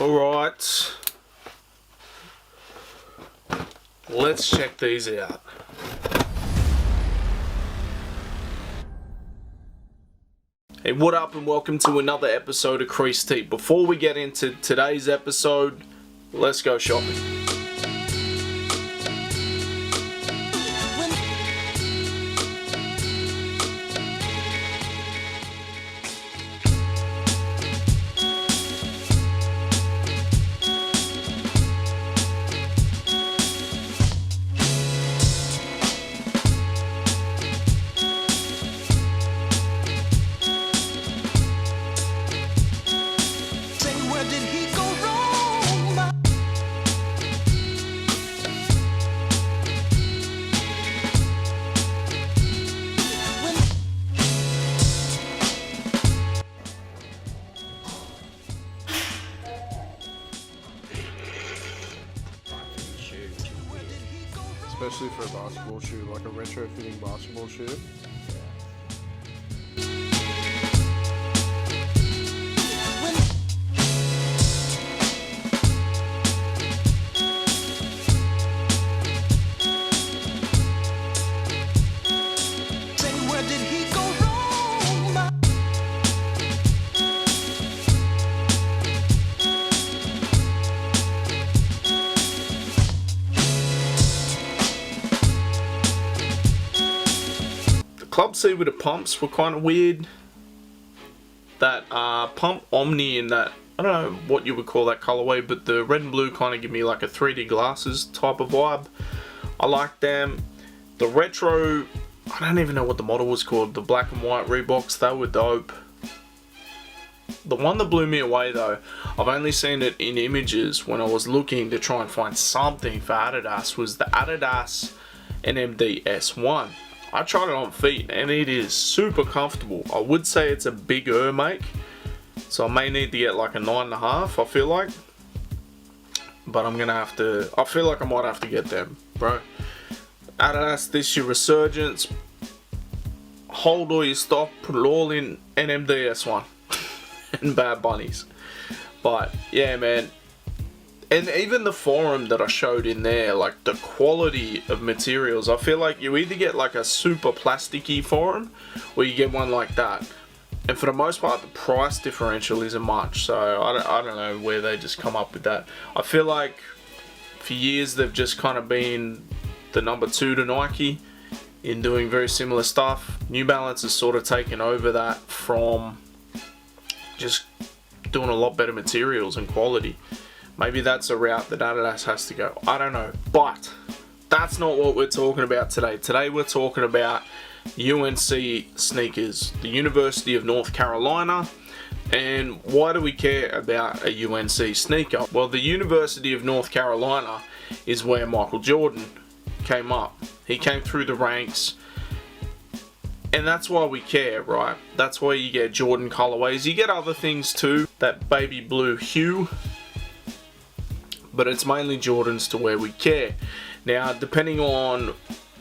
Alright, let's check these out. Hey, what up and welcome to another episode of Creased. Before we get into today's episode, let's go shopping. Especially for a basketball shoe, like a retro-fitting basketball shoe. Club C with the pumps were kind of weird. That pump Omni in that, I don't know what you would call that colorway, but the red and blue kind of give me like a 3D glasses type of vibe. I like them. The retro, I don't even know what the model was called, the black and white Reeboks, they were dope. The one that blew me away though, I've only seen it in images when I was looking to try and find something for Adidas, was the Adidas NMD S1. I tried it on feet and it is super comfortable. I would say it's a bigger make, so I may need to get like a 9.5, I feel like. But I'm gonna have to, I feel like I might have to get them, bro. Adidas, this year resurgence. Hold all your stock, put it all in NMD S1 and Bad Bunnies. But yeah, man. And even the forum that I showed in there, like the quality of materials, I feel like you either get like a super plasticky forum or you get one like that. And for the most part, the price differential isn't much. So I don't know where they just come up with that. I feel like for years they've just kind of been the number 2 to Nike in doing very similar stuff. New Balance has sort of taken over that from just doing a lot better materials and quality. Maybe that's a route that Adidas has to go. I don't know. But that's not what we're talking about today. Today we're talking about UNC sneakers, the University of North Carolina. And why do we care about a UNC sneaker? Well, the University of North Carolina is where Michael Jordan came up. He came through the ranks. And that's why we care, right? That's why you get Jordan colorways. You get other things too. That baby blue hue. But it's mainly Jordans to where we care. Now, depending on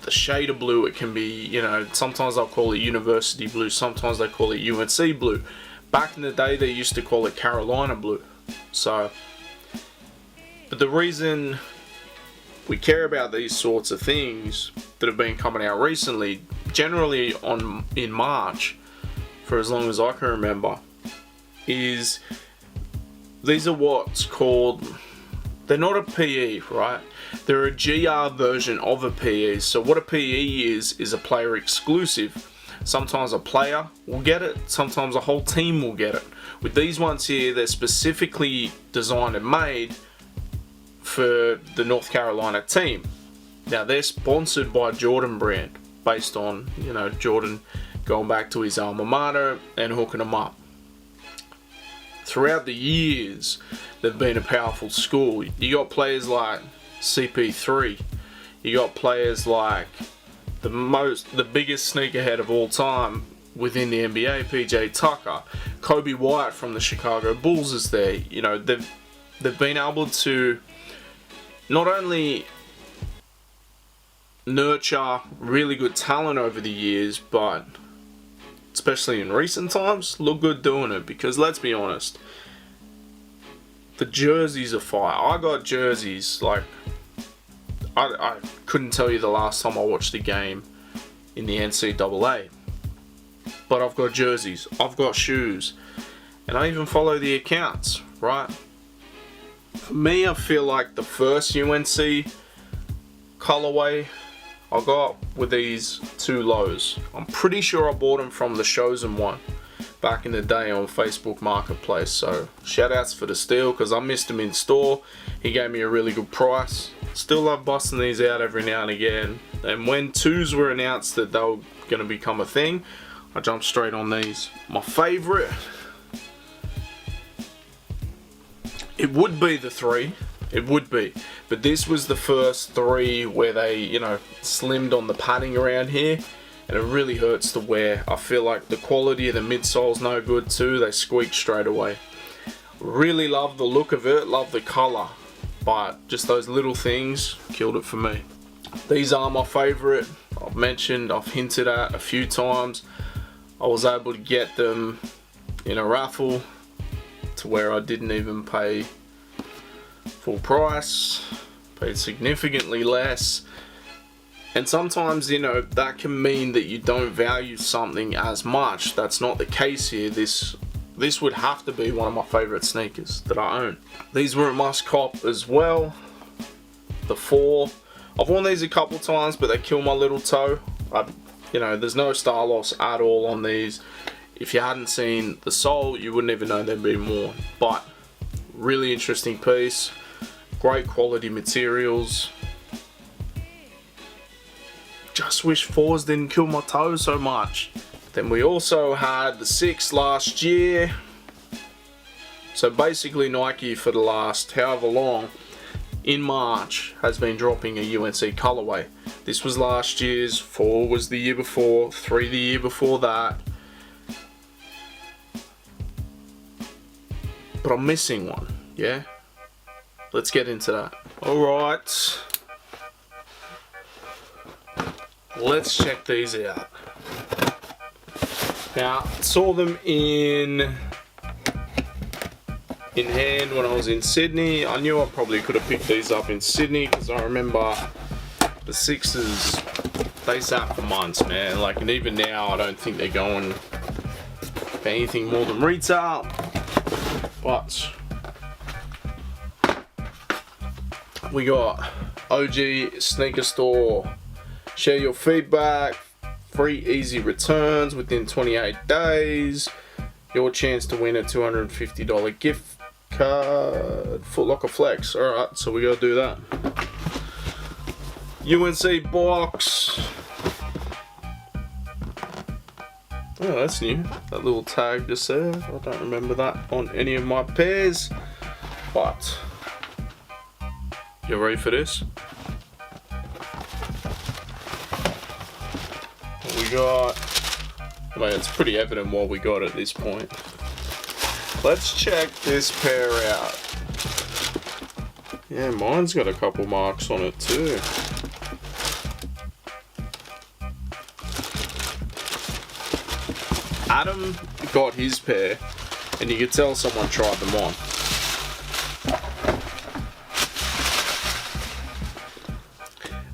the shade of blue, it can be, you know, sometimes they'll call it university blue, sometimes they call it UNC blue. Back in the day, they used to call it Carolina blue. So, but the reason we care about these sorts of things that have been coming out recently, generally in March, for as long as I can remember, is these are what's called, they're not a PE, right? They're a GR version of a PE. So what a PE is a player exclusive. Sometimes a player will get it, sometimes a whole team will get it. With these ones here, they're specifically designed and made for the North Carolina team. Now they're sponsored by Jordan brand, based on, you know, Jordan going back to his alma mater and hooking them up. Throughout the years, they've been a powerful school. You got players like CP3. You got players like the biggest sneakerhead of all time within the NBA, PJ Tucker. Kobe White from the Chicago Bulls is there. You know, they've been able to not only nurture really good talent over the years, but especially in recent times, look good doing it. Because let's be honest, The jerseys are fire. I got jerseys, like, I couldn't tell you the last time I watched a game in the NCAA. But I've got jerseys, I've got shoes, and I even follow the accounts, right? For me, I feel like the first UNC colorway I got were these two lows. I'm pretty sure I bought them from the Chosen one back in the day on Facebook Marketplace. So shout outs for the steal, because I missed him in store. He gave me a really good price. Still love busting these out every now and again. And when twos were announced that they were going to become a thing, I jumped straight on these. My favorite, it would be the 3. It would be. But this was the first 3 where they, you know, slimmed on the padding around here. And it really hurts to wear. I feel like the quality of the midsole's no good too. They squeak straight away. Really love the look of it. Love the colour. But just those little things killed it for me. These are my favourite. I've mentioned, I've hinted at a few times. I was able to get them in a raffle to where I didn't even pay full price, paid significantly less. And sometimes, you know, that can mean that you don't value something as much. That's not the case here. This would have to be one of my favorite sneakers that I own. These were a must cop as well. The 4. I've worn these a couple times, but they kill my little toe. You know, there's no star loss at all on these. If you hadn't seen the sole, you wouldn't even know they'd been worn. But really interesting piece. Great quality materials. Just wish 4s didn't kill my toes so much. Then we also had the 6 last year. So basically Nike for the last however long in March has been dropping a UNC colorway. This was last year's, 4 was the year before, 3 the year before that. But I'm missing one, yeah? Let's get into that. Alright. Let's check these out. Now, saw them in hand when I was in Sydney. I knew I probably could have picked these up in Sydney because I remember the 6s, they sat for months, man. Like, and even now, I don't think they're going for anything more than retail. But we got OG Sneaker Store. Share your feedback. Free easy returns within 28 days. Your chance to win a $250 gift card. Foot Locker Flex. Alright, so we gotta do that. UNC box. Oh, that's new. That little tag just there. I don't remember that on any of my pairs. But you ready for this? What we got? I mean, it's pretty evident what we got at this point. Let's check this pair out. Yeah, mine's got a couple marks on it too. Adam got his pair, and you could tell someone tried them on.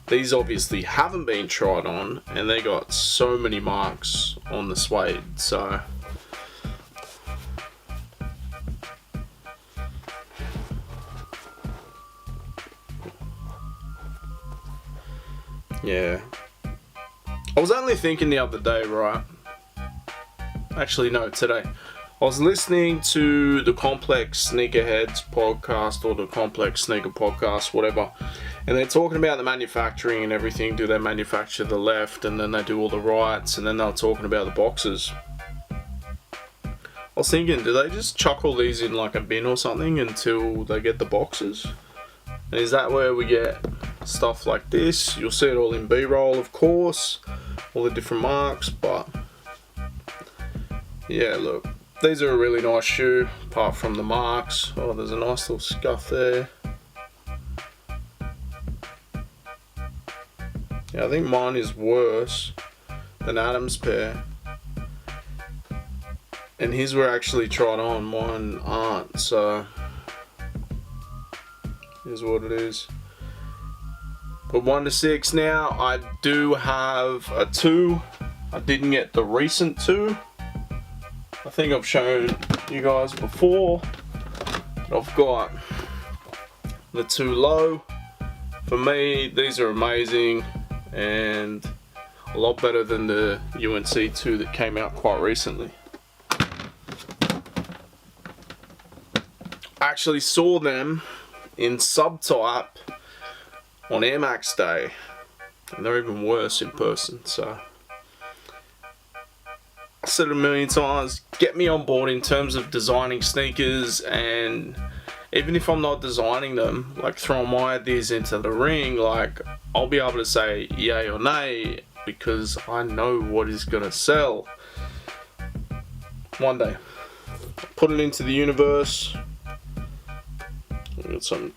These obviously haven't been tried on, and they got so many marks on the suede, so yeah. I was only thinking the other day, right? Actually, no, today. I was listening to the Complex Sneakerheads podcast, or the Complex Sneaker podcast, whatever. And they're talking about the manufacturing and everything. Do they manufacture the left, and then they do all the rights, and then they're talking about the boxes. I was thinking, do they just chuck all these in like a bin or something until they get the boxes? And is that where we get stuff like this? You'll see it all in B-roll, of course. All the different marks, but yeah, look. These are a really nice shoe, apart from the marks. Oh, there's a nice little scuff there. Yeah, I think mine is worse than Adam's pair. And his were actually tried on, mine aren't, so is what it is. But 1 to 6 now. I do have a 2. I didn't get the recent 2. I think I've shown you guys before. I've got the 2 low. For me, these are amazing and a lot better than the UNC 2 that came out quite recently. I actually saw them in subtype on Air Max Day, and they're even worse in person. So I said it a million times, get me on board in terms of designing sneakers, and even if I'm not designing them, like throwing my ideas into the ring, like I'll be able to say yay or nay because I know what is gonna sell. One day, put it into the universe. Got something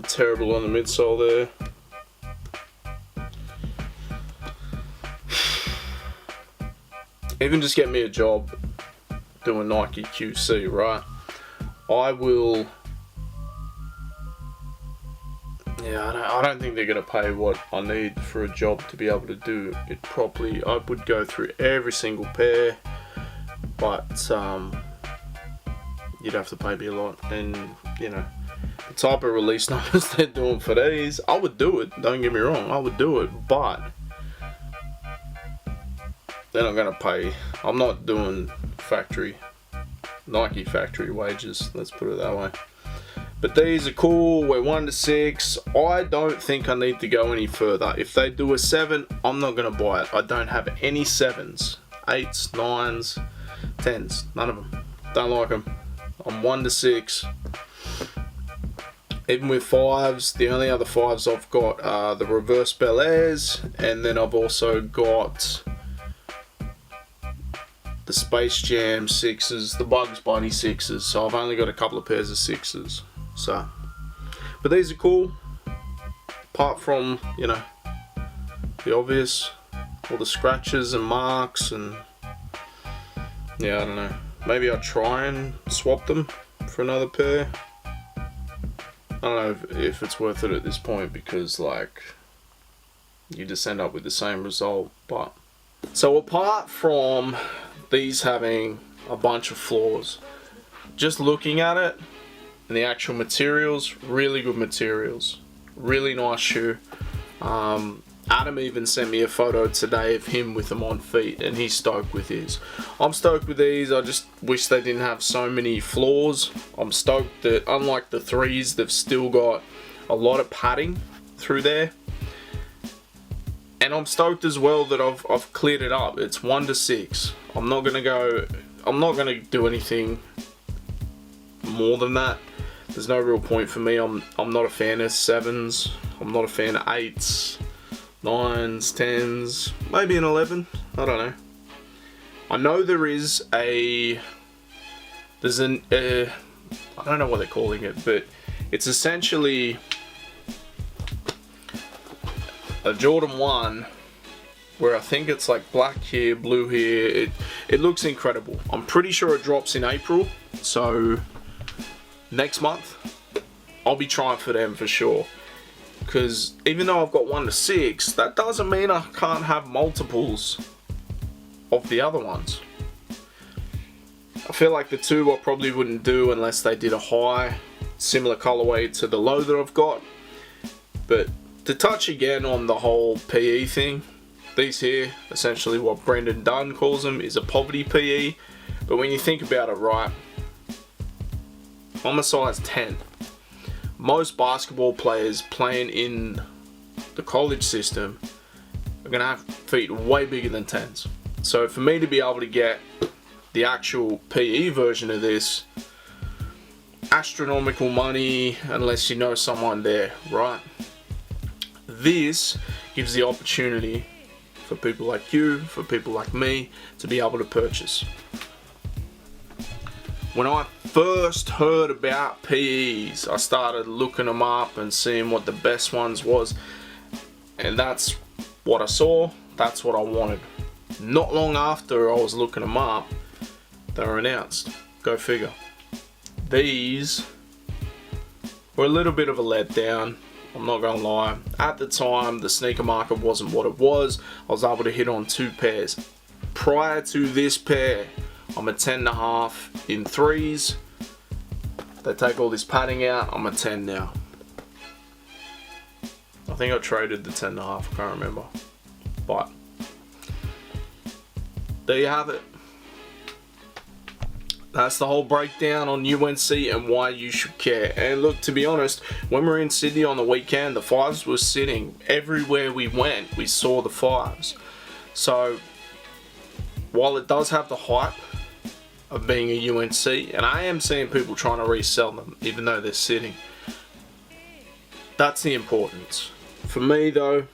terrible on the midsole there. Even just get me a job doing Nike QC, right? I will. Yeah, I don't think they're gonna pay what I need for a job to be able to do it properly. I would go through every single pair, but you'd have to pay me a lot, and you know the type of release numbers they're doing for these. I would do it. Don't get me wrong, I would do it, but they're not gonna pay. I'm not doing Nike factory wages. Let's put it that way. But these are cool. We're 1 to 6. I don't think I need to go any further. If they do a 7, I'm not gonna buy it. I don't have any 7s, 8s, 9s, 10s. None of them. Don't like them. I'm 1 to 6. Even with 5s, the only other 5s I've got are the reverse Bel Airs, and then I've also got the Space Jam 6s, the Bugs Bunny 6s. So I've only got a couple of pairs of 6s. So, but these are cool. Apart from, you know, the obvious, all the scratches and marks, and yeah, I don't know. Maybe I'll try and swap them for another pair. I don't know if it's worth it at this point, because like you just end up with the same result. But so apart from these having a bunch of flaws, just looking at it and the actual materials, really good materials, really nice shoe. Adam even sent me a photo today of him with them on feet, and he's stoked with his. I'm stoked with these. I just wish they didn't have so many flaws. I'm stoked that unlike the 3s, they've still got a lot of padding through there. And I'm stoked as well that I've cleared it up. It's 1 to 6. I'm not gonna do anything more than that. There's no real point for me. I'm not a fan of 7s. I'm not a fan of 8s, 9s, 10s, maybe an 11. I don't know. I know there's I don't know what they're calling it, but it's essentially a Jordan 1 where I think it's like black here, blue here. It looks incredible. I'm pretty sure it drops in April, so next month I'll be trying for them for sure. Because even though I've got 1 to 6, that doesn't mean I can't have multiples of the other ones. I feel like the 2 I probably wouldn't do unless they did a high, similar colorway to the low that I've got. But to touch again on the whole PE thing, these here, essentially what Brendan Dunn calls them, is a poverty PE. But when you think about it, right, I'm a size 10. Most basketball players playing in the college system are going to have feet way bigger than 10s. So for me to be able to get the actual PE version of this, astronomical money unless you know someone there, right? This gives the opportunity for people like you, for people like me, to be able to purchase. When I first heard about PEs, I started looking them up and seeing what the best ones was, and that's what I saw, that's what I wanted. Not long after I was looking them up, they were announced. Go figure. these were a little bit of a letdown. I'm not gonna lie. At the time, the sneaker market wasn't what it was. I was able to hit on 2 pairs. Prior to this pair, I'm a 10.5 in 3s. They take all this padding out, I'm a 10 now. I think I traded the 10.5, I can't remember. But there you have it. That's the whole breakdown on UNC and why you should care. And look, to be honest, when we were in Sydney on the weekend, the 5s were sitting. Everywhere we went, we saw the 5s. So, while it does have the hype of being a UNC, and I am seeing people trying to resell them, even though they're sitting, that's the importance. For me, though,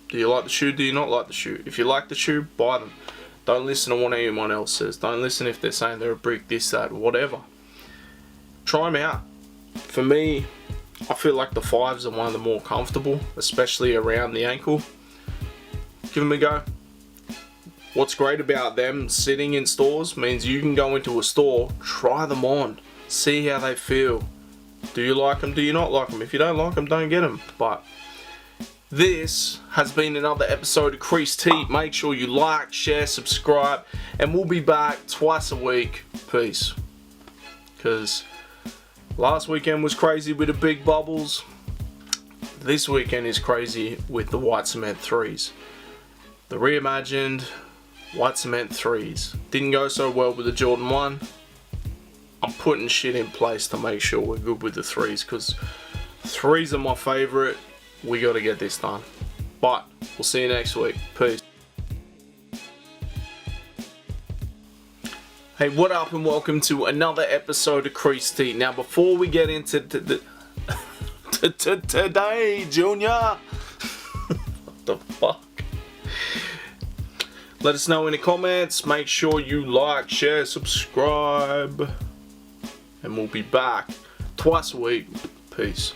do you like the shoe? Do you not like the shoe? If you like the shoe, buy them. Don't listen to what anyone else says. Don't listen if they're saying they're a brick, this, that, whatever. Try them out. For me, I feel like the 5s are one of the more comfortable, especially around the ankle. Give them a go. What's great about them sitting in stores means you can go into a store, try them on, see how they feel. Do you like them? Do you not like them? If you don't like them, don't get them. But this has been another episode of Creased. Make sure you like, share, subscribe, and we'll be back twice a week. Peace. Because last weekend was crazy with the big bubbles. This weekend is crazy with the white cement 3s. The reimagined white cement 3s. Didn't go so well with the Jordan 1. I'm putting shit in place to make sure we're good with the 3s, because 3s are my favorite. We got to get this done. But we'll see you next week. Peace. Hey, what up and welcome to another episode of Creased. Now, before we get into today, Junior, what the fuck? Let us know in the comments. Make sure you like, share, subscribe, and we'll be back twice a week. Peace.